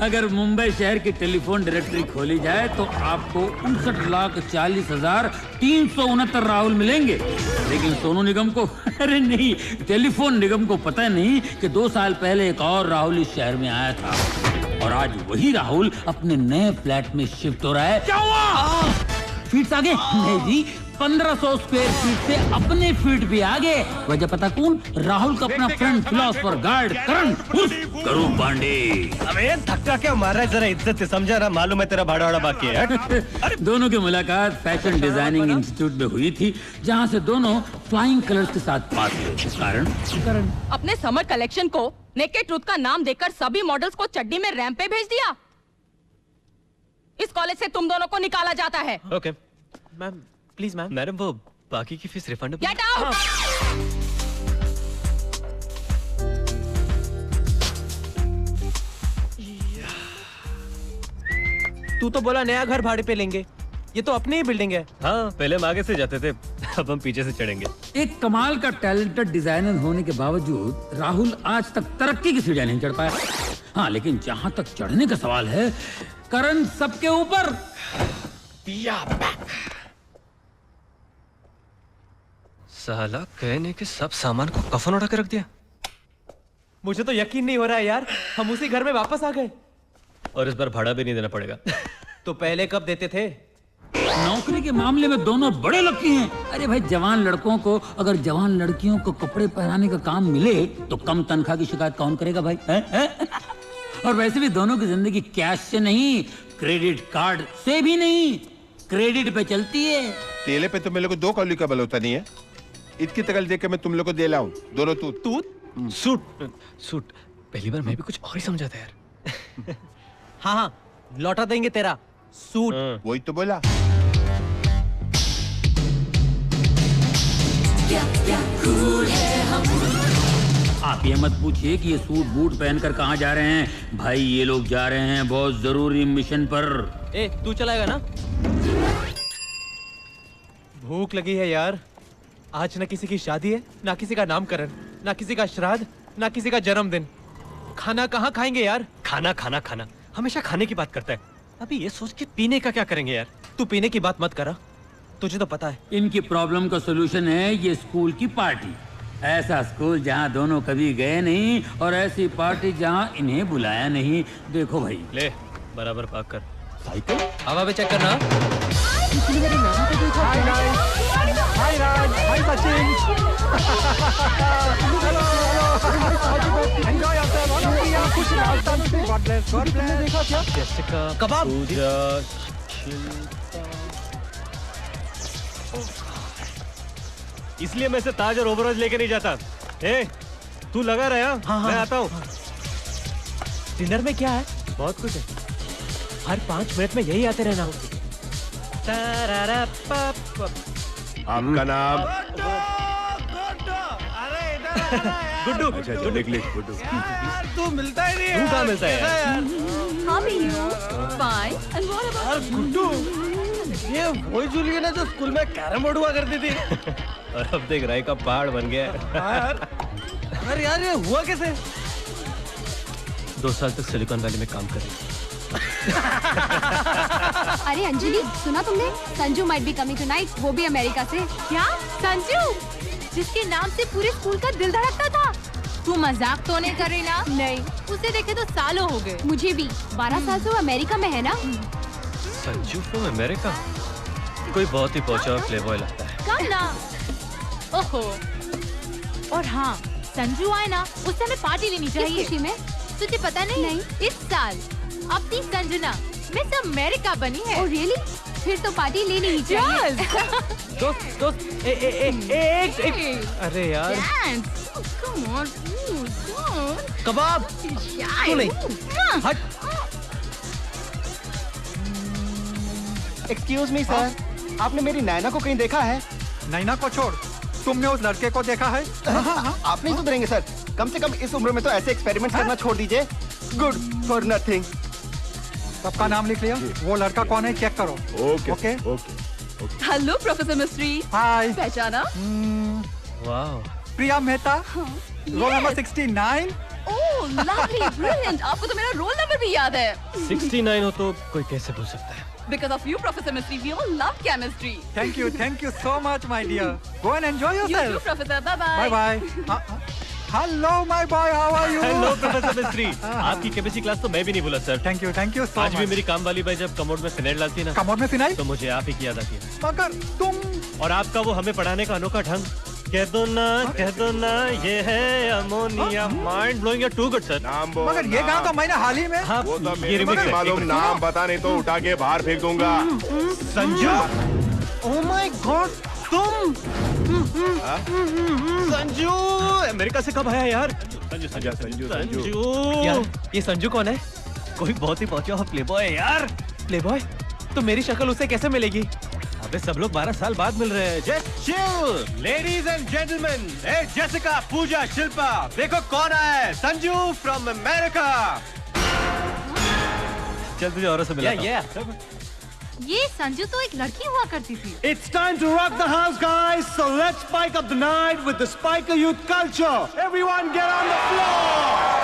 अगर मुंबई शहर की टेलीफोन डायरेक्टरी खोली जाए तो आपको 59,40,369 राहुल मिलेंगे। लेकिन सोनू निगम को अरे नहीं, टेलीफोन निगम को पता नहीं कि 2 साल पहले एक और राहुल इस शहर में आया था और आज वही राहुल अपने नए फ्लैट में शिफ्ट हो रहा है। क्या हुआ? फीट आगे? नहीं जी, 1500 स्क्वायर फीट से अपने फीट भी आगे। वजह पता कौन? राहुल का अपना फ्रेंड फिलोसोफर गार्ड करण पांडे। अबे धक्का क्या मार रहा है, जरा इज्जत से समझा ना, मालूम है तेरा भाड़ा वाड़ा बाकी है। अरे दोनों की मुलाकात फैशन डिजाइनिंग इंस्टीट्यूट में हुई थी, जहाँ से दोनों फ्लाइंग कलर्स के साथ पास हुए। कारण अपने समर कलेक्शन को नेकेड ट्रूथ का नाम देकर सभी मॉडल्स को चड्डी में रैंप पे भेज दिया। इस कॉलेज से तुम दोनों को निकाला जाता है। Okay ma'am, please ma'am. Madam वो बाकी की फीस रिफंड। Get out. तू तो बोला नया घर भाड़े पे लेंगे, ये तो अपनी ही बिल्डिंग है। हाँ, पहले हम आगे से जाते थे, अब हम पीछे से चढ़ेंगे। एक कमाल का टैलेंटेड डिजाइनर होने के बावजूद राहुल आज तक तरक्की की सीढ़ियां नहीं चढ़ पाया। हाँ, लेकिन जहां तक चढ़ने का सवाल है, करण सबके ऊपर। साला कहने के सब सामान को कफन उड़ा के रख दिया। मुझे तो यकीन नहीं हो रहा है यार, हम उसी घर में वापस आ गए। और इस बार भाड़ा भी नहीं देना पड़ेगा। तो पहले कब देते थे? नौकरी के मामले में दोनों बड़े लकी हैं। अरे भाई, जवान लड़कों को अगर जवान लड़कियों को कपड़े पहनाने का काम मिले तो कम तनख्वाह की शिकायत कौन करेगा भाई? है? और वैसे भी दोनों की जिंदगी कैश से नहीं, क्रेडिट कार्ड से भी नहीं, क्रेडिट पे चलती है। तेले पे तो मेरे को 2 कौली का बल होता नहीं है। इतनी तकल देख के मैं तुम लोग को दे लाऊं, दोनों तू सूट सूट। पहली बार मैं भी कुछ और ही समझा था यार। हाँ हाँ, लौटा देंगे तेरा सूट। वही तो बोला। आप ये मत पूछिए कि ये सूट बूट पहनकर कहाँ जा रहे हैं। भाई ये लोग जा रहे हैं बहुत जरूरी मिशन पर। ए, तू चलाएगा ना? भूख लगी है यार। आज ना किसी की शादी है, ना किसी का नामकरण, ना किसी का श्राद्ध, ना किसी का जन्मदिन। खाना कहाँ खाएंगे यार? खाना खाना खाना, हमेशा खाने की बात करता है। अभी ये सोच के पीने का क्या करेंगे यार? तू पीने की बात मत करा, तुझे तो पता है। इनकी प्रॉब्लम का सोल्यूशन है ये स्कूल की पार्टी। ऐसा स्कूल जहाँ दोनों कभी गए नहीं और ऐसी पार्टी जहाँ इन्हें बुलाया नहीं। देखो भाई, ले बराबर पाक कर। साइकिल हवा पे चेक करना। Hi Raj, hi Sachin. Enjoy yourself. खुश रहो। God bless, God bless. तुमने देखा क्या? जैसिका, कबाब। पूजा, इसलिए मैं से ताज और ओवरॉल लेके नहीं जाता। ए, तू लगा रहा? हाँ, मैं आता हूँ। डिनर में क्या है? बहुत कुछ है। हर 5 मिनट में यही आते रहना। आपका नाम? गुड्डू। अच्छा, लिख गुड्डू। यार तू मिलता ही नहीं है। तू कहाँ मिलता है यार? How are you? Fine. And what about यार गुड्डू, ये वही जूली है ना जो स्कूल में कैरम बोर्ड हुआ करती थी। और अब देख राय का पहाड़ बन गया है। अरे यार ये हुआ कैसे? 2 साल तक सिलिकॉन वैली में काम कर रही। अरे अंजलि, सुना तुमने? Sanju might be coming tonight, वो भी अमेरिका से। क्या? संजू, जिसके नाम से पूरे स्कूल का दिल धड़कता था। तू मजाक तो नहीं कर रही ना? नहीं, उसे देखे तो सालों हो गए। मुझे भी 12 साल से वो अमेरिका में है ना। संजू फ्रॉम अमेरिका, कोई बहुत ही पहुंचा और प्लेबॉय लगता है। कम ना। ओहो। और हाँ, संजू आए ना, उससे हमें पार्टी लेनी किस चाहिए। खुशी में? तुझे पता नहीं? इस साल अपनी संजना मिस अमेरिका बनी है। Oh really? फिर तो पार्टी लेनी ही चाहिए। दोस्त, एक। अरे यार, कबाब। तू नहीं। हट। एक्सक्यूज मी सर, आपने मेरी नैना को कहीं देखा है? नैना को छोड़, तुमने उस लड़के को देखा है? आप नहीं सुधरेंगे सर। कम से कम इस उम्र में तो ऐसे एक्सपेरिमेंट करना छोड़ दीजिए। Good for nothing. सबका नाम लिख लिया? वो लड़का कौन है चेक करो। Okay. Hello professor mystery. Hi. पहचाना? वाह। Priya Mehta, roll number 69। Oh lovely brilliant, आपको तो मेरा रोल नंबर भी याद है। 69 हो तो कोई कैसे भूल सकता है? Because of you, Professor Mystery, we all love chemistry. Thank you so much, my dear. Go and enjoy You too, yourself. Professor. Bye bye. Bye bye. Hello, my boy. How are you? Hello professor मिस्त्री, आपकी chemistry class तो मैं भी नहीं भूला sir. Thank you so आज भी much. मेरी काम वाली बाई जब कमोड में फिनाइल डालती है ना, कमोड में फिनाइल? तो मुझे आप ही की याद आती है। मगर तुम और आपका वो हमें पढ़ाने का अनोखा ढंग, कह दो ना ये है ammonia. Mind blowing, too good sir. नाम बोल। मगर ये गाना तो मैंने हाल ही में हाँ, वो तो ये मेरे remix को है। मालूम, नाम बता नहीं तो उठा के बाहर फेंक दूंगा। संजू, ओह माय गॉड, तुम संजू अमेरिका से कब आया यार? संजू यार ये संजू कौन है? कोई बहुत ही पहुंचा हुआ प्लेबॉय है यार। प्लेबॉय? तो मेरी शक्ल उसे कैसे मिलेगी? अबे सब लोग 12 साल बाद मिल रहे हैं। Just chill ladies and gentleman. ए जेसिका, पूजा, शिल्पा, देखो कौन आया है। Sanju from America. चल तुझे औरों से मिला। ये संजू तो एक लड़की हुआ करती थी। It's time to rock the house, guys. So let's spike up the night with the Spiker Youth culture. Everyone get on the floor.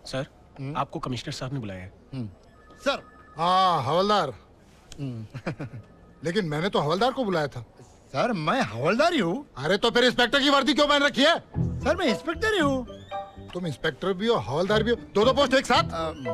Sir, आपको कमिश्नर साहब ने बुलाया है। सर। हाँ हवलदार। लेकिन मैंने तो हवलदार को बुलाया था। सर मैं हवलदार ही हूँ। अरे तो फिर इंस्पेक्टर की वर्दी क्यों पहन रखी है? सर मैं इंस्पेक्टर ही हूँ। तुम इंस्पेक्टर भी हो हवलदार भी हो, दो पोस्ट एक साथ?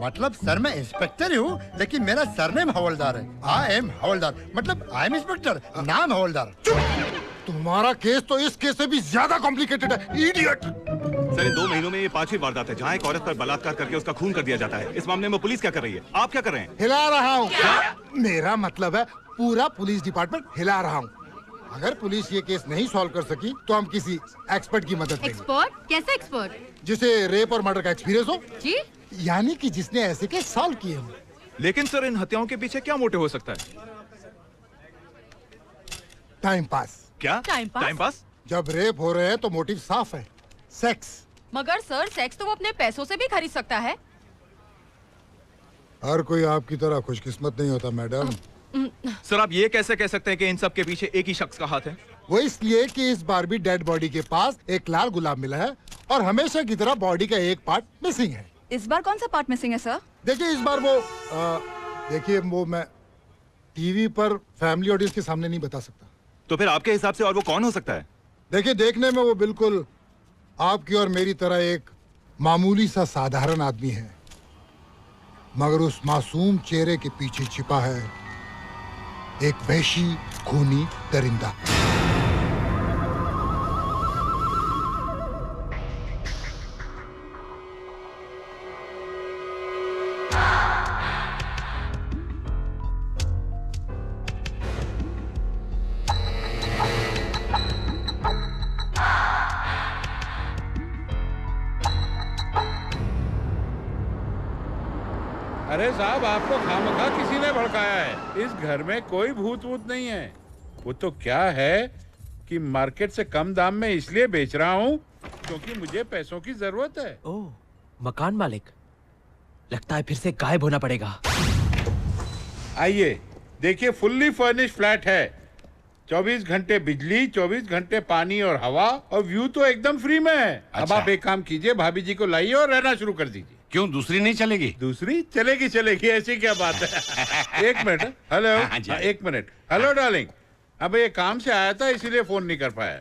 मतलब सर मैं इंस्पेक्टर ही हूँ, लेकिन मेरा सरनेम हवलदार है। आई एम हवलदार, मतलब आई एम इंस्पेक्टर, नाम हवलदार। तुम्हारा केस तो इस केस से भी ज्यादा कॉम्प्लिकेटेड है, इडियट। सर इन 2 महीनों में ये 5वीं वारदात है जहाँ एक औरत पर बलात्कार करके उसका खून कर दिया जाता है। इस मामले में पुलिस क्या कर रही है? आप क्या कर रहे हैं? हिला रहा हूँ। मेरा मतलब है पूरा पुलिस डिपार्टमेंट हिला रहा हूँ। अगर पुलिस ये केस नहीं सॉल्व कर सकी तो हम किसी एक्सपर्ट की मदद लेंगे। एक्सपर्ट? कैसे एक्सपर्ट? जिसे रेप और मर्डर का एक्सपीरियंस हो, जी? यानी कि जिसने ऐसे केस सॉल्व किए हो। लेकिन सर इन हत्याओं के पीछे क्या मोटिव हो सकता है? Time pass. क्या टाइम पास? जब रेप हो रहे हैं तो मोटिव साफ है, सेक्स। मगर सर सेक्स तो वो अपने पैसों से भी खरीद सकता है। हर कोई आपकी तरह खुशकिस्मत नहीं होता मैडम। सर आप ये कैसे कह सकते हैं कि इन सब के पीछे एक ही शख्स का हाथ है? वो इसलिए कि इस बार भी डेड बॉडी के पास एक लाल गुलाब मिला है और हमेशा की तरह बॉडी का एक पार्ट मिसिंग है। इस बार कौन सा पार्ट मिसिंग है सर? देखिए इस बार वो देखिए वो मैं टीवी पर फैमिली ऑडियंस के सामने नहीं बता सकता। तो फिर आपके हिसाब से और वो कौन हो सकता है? देखिए देखने में वो बिल्कुल आपकी और मेरी तरह एक मामूली सा साधारण आदमी है, मगर उस मासूम चेहरे के पीछे छिपा है एक वहशी खूनी दरिंदा। अरे साहब आपको खामखा किसी ने भड़काया है। इस घर में कोई भूत वूत नहीं है। वो तो क्या है कि मार्केट से कम दाम में इसलिए बेच रहा हूँ क्योंकि मुझे पैसों की जरूरत है। ओह, मकान मालिक, लगता है फिर से गायब होना पड़ेगा। आइए देखिए, फुल्ली फर्निश्ड फ्लैट है। 24 घंटे बिजली, 24 घंटे पानी और हवा, और व्यू तो एकदम फ्री में है। अब आप एक काम कीजिए, भाभी जी को लाइए और रहना शुरू कर दीजिए। क्यों दूसरी नहीं चलेगी? दूसरी चलेगी, चलेगी, ऐसी क्या बात है। एक मिनट। हेलो। हाँ, एक मिनट। हेलो डार्लिंग, अब ये काम से आया था इसीलिए फोन नहीं कर पाया।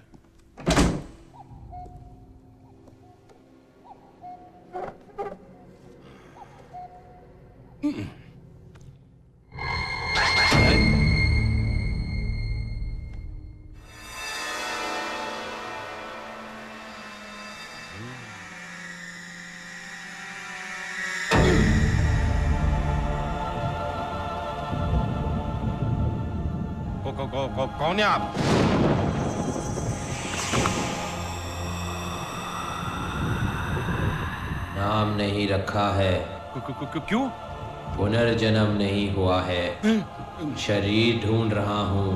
कौन है आप? नाम नहीं रखा है। क्यों? पुनर्जन्म नहीं हुआ है, शरीर ढूंढ रहा हूँ।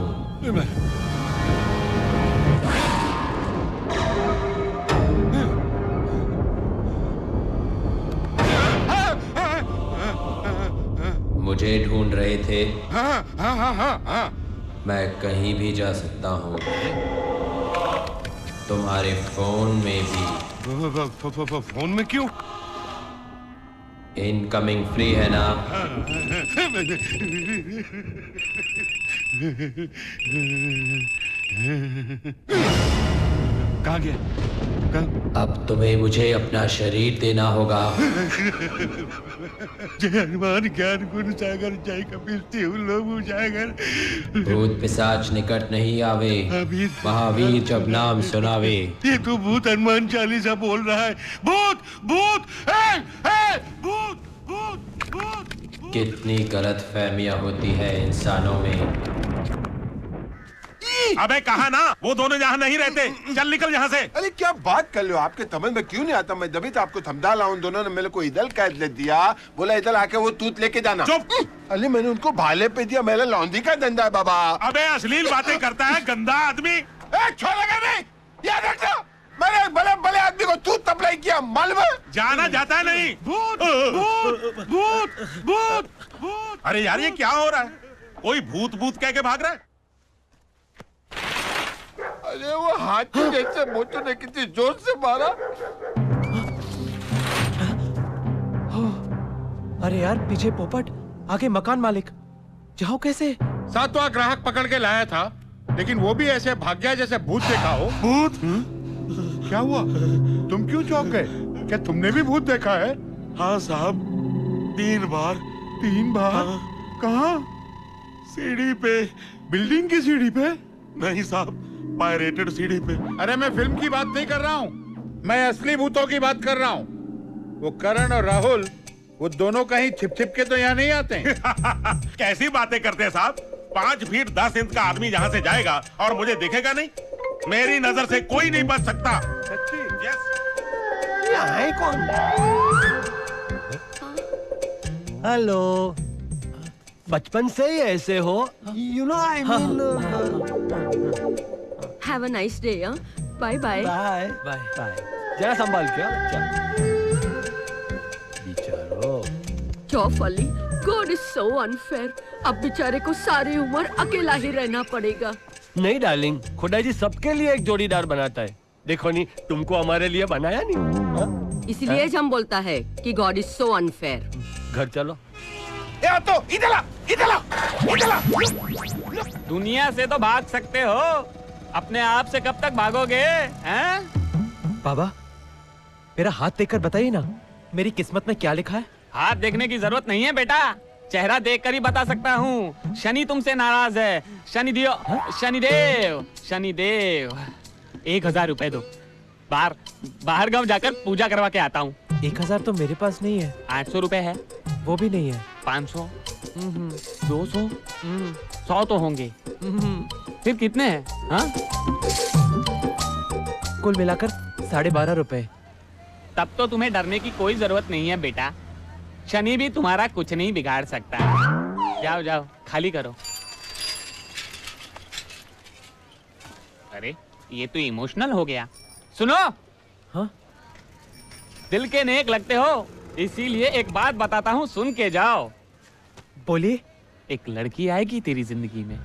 मुझे ढूंढ रहे थे? हाँ। मैं कहीं भी जा सकता हूँ, तुम्हारे फोन में भी। फोन में क्यों? इनकमिंग फ्री है ना? कहाँ गया? अब तुम्हें मुझे अपना शरीर देना होगा। जय हनुमान ज्ञान गुण सागर, जय कपीस तिहु लोक उजागर। भूत पिशाच निकट नहीं आवे, महावीर जब नाम सुनावे। ये तो भूत हनुमान चालीसा बोल रहा है। भूत भूत भूत भूत भूत। कितनी गलत फहमियां होती है इंसानों में। अबे कहा ना, वो दोनों यहाँ नहीं रहते। चल निकल यहाँ से। अरे क्या बात कर लो, आपके समझ में क्यों नहीं आता? मैं जब तो आपको समझा रहा हूँ। दोनों ने मेरे को इधर कैद ले दिया, बोला इधर आके वो तूत लेके जाना। चुप। अरे मैंने उनको भाले पे दिया, मेरा लौंडी का धंधा है बाबा। अबे अश्लील बातें करता है गंदा आदमी। छोड़ेगा नहीं, याद रखना। मैंने भले भले आदमी को तूत सप्लाई किया, मालूम है? जाना जाता है नहीं। भूत भूत भूत भूत भूत। अरे यार ये क्या हो रहा है? कोई भूत भूत कह के भाग रहा है। अरे वो हाथी जैसे मोटू ने कितनी जोर से मारा। अरे यार पीछे पोपट, आगे मकान मालिक। जाओ कैसे? 7वां ग्राहक पकड़ के लाया था, लेकिन वो भी ऐसे भाग गया जैसे भूत देखा हो। भूत? क्या हुआ? तुम क्यों चौंक गए? क्या तुमने भी भूत देखा है? हाँ साहब, 3 बार। 3 बार? हाँ। कहाँ? सीढ़ी पे। बिल्डिंग की सीढ़ी पे? नहीं साहब, पायरेटेड सीढ़ी पे। अरे मैं फिल्म की बात नहीं कर रहा हूँ, मैं असली भूतों की बात कर रहा हूँ। वो करण और राहुल, वो दोनों कहीं छिप छिप के तो यहाँ नहीं आते हैं। कैसी बातें करते हैं साहब? 5 फीट 10 इंच का आदमी यहाँ से जाएगा और मुझे दिखेगा नहीं? मेरी नजर से कोई नहीं बच सकता। सच्ची? यस। यहाँ है कौन? हेलो, बचपन से ही ऐसे हो? You know I mean. Have a nice day. Bye bye bye bye bye. जरा संभाल के बिचारो। जॉफ Ali, God is so unfair. अब बेचारे को सारी उम्र अकेला ही रहना पड़ेगा। नहीं डार्लिंग, खुदा जी सबके लिए एक जोड़ीदार बनाता है। देखो नहीं, तुमको हमारे लिए बनाया नहीं। इसलिए हम बोलता है कि गॉड इज सो अनफेयर। घर चलो। तो इधर आ, इधर आ, इधर आ। दुनिया से तो भाग सकते हो, अपने आप से कब तक भागोगे? हैं? बाबा, मेरा हाथ देखकर बताइए ना, मेरी किस्मत में क्या लिखा है? हाथ देखने की जरूरत नहीं है बेटा, चेहरा देखकर ही बता सकता हूँ। शनि तुमसे नाराज है। शनिदेव, शनिदेव, शनिदेव। 1000 रुपए दो, बाहर गांव जाकर पूजा करवा के आता हूँ। 1000 तो मेरे पास नहीं है। 800 रुपए है। वो भी नहीं है। 500, 200, 100 तो होंगे। फिर कितने हैं? हाँ? कुल मिलाकर 12.5 रुपए। तब तो तुम्हें डरने की कोई जरूरत नहीं है बेटा, शनि भी तुम्हारा कुछ नहीं बिगाड़ सकता। जाओ जाओ, खाली करो। अरे ये तो इमोशनल हो गया। सुनो। हाँ? दिल के नेक लगते हो, इसीलिए एक बात बताता हूँ, सुन के जाओ। बोलिए। एक लड़की आएगी तेरी जिंदगी में।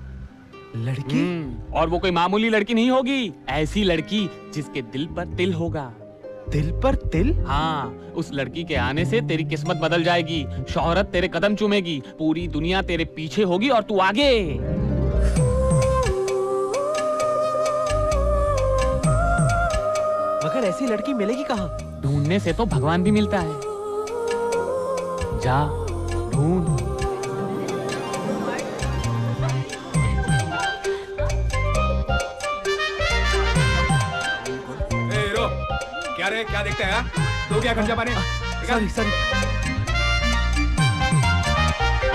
लड़की? और वो कोई मामूली लड़की नहीं होगी, ऐसी लड़की जिसके दिल पर तिल होगा। दिल पर तिल? हाँ, उस लड़की के आने से तेरी किस्मत बदल जाएगी। शोहरत तेरे कदम चूमेगी, पूरी दुनिया तेरे पीछे होगी और तू आगे। मगर ऐसी लड़की मिलेगी कहाँ? ढूंढने से तो भगवान भी मिलता है। जा ढूंढ। क्या रे, क्या देखते हैं? तो क्या खर्चा पाने? सॉरी।